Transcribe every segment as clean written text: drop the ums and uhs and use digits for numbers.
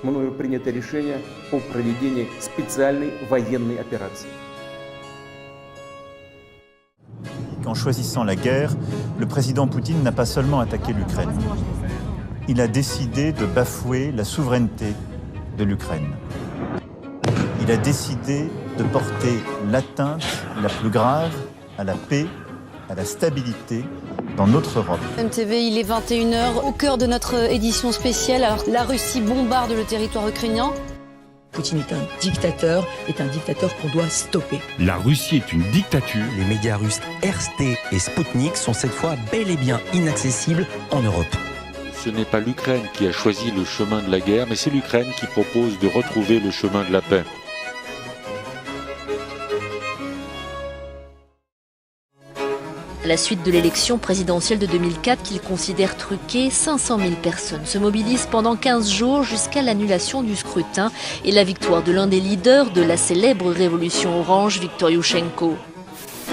мною принято решение о проведении специальной военной операции. En choisissant la guerre, le président Poutine n'a pas seulement attaqué l'Ukraine. Il a décidé de bafouer la souveraineté de l'Ukraine. Il a décidé de porter l'atteinte la plus grave à la paix, à la stabilité dans notre Europe. MTV, il est 21h, au cœur de notre édition spéciale. Alors, la Russie bombarde le territoire ukrainien. Poutine est un dictateur qu'on doit stopper. La Russie est une dictature. Les médias russes RT et Sputnik sont cette fois bel et bien inaccessibles en Europe. Ce n'est pas l'Ukraine qui a choisi le chemin de la guerre, mais c'est l'Ukraine qui propose de retrouver le chemin de la paix. À la suite de l'élection présidentielle de 2004 qu'il considère truquée, 500 000 personnes se mobilisent pendant 15 jours jusqu'à l'annulation du scrutin et la victoire de l'un des leaders de la célèbre révolution orange, Viktor Yushchenko.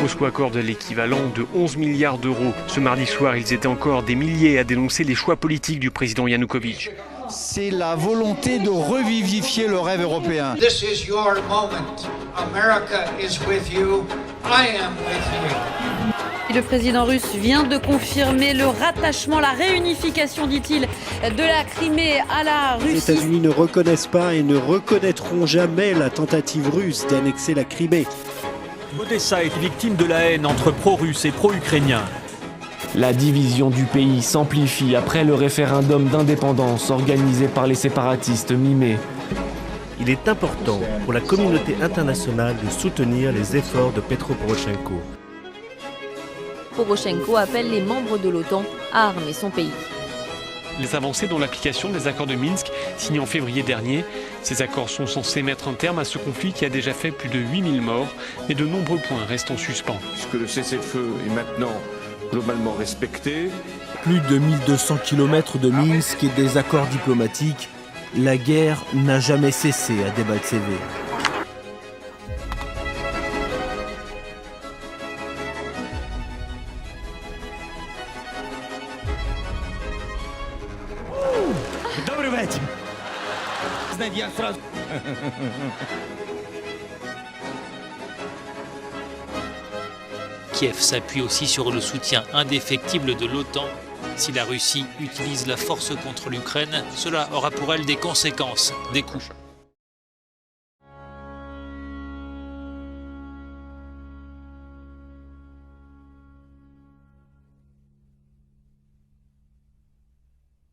Moscou accorde l'équivalent de 11 milliards d'euros. Ce mardi soir, ils étaient encore des milliers à dénoncer les choix politiques du président Yanukovych. C'est la volonté de revivifier le rêve européen. This is your moment. America is with you. I am with you. Le président russe vient de confirmer le rattachement, la réunification, dit-il, de la Crimée à la Russie. Les États-Unis ne reconnaissent pas et ne reconnaîtront jamais la tentative russe d'annexer la Crimée. Odessa est victime de la haine entre pro-russes et pro-ukrainiens. La division du pays s'amplifie après le référendum d'indépendance organisé par les séparatistes mi-mai. Il est important pour la communauté internationale de soutenir les efforts de Petro Poroshenko. Poroshenko appelle les membres de l'OTAN à armer son pays. Les avancées dans l'application des accords de Minsk signés en février dernier. Ces accords sont censés mettre un terme à ce conflit qui a déjà fait plus de 8000 morts, mais de nombreux points restent en suspens. Puisque le cessez-le-feu est maintenant globalement respecté. Plus de 1200 km de Minsk et des accords diplomatiques, la guerre n'a jamais cessé à Debaltseve. Kiev s'appuie aussi sur le soutien indéfectible de l'OTAN. Si la Russie utilise la force contre l'Ukraine, cela aura pour elle des conséquences, des coûts.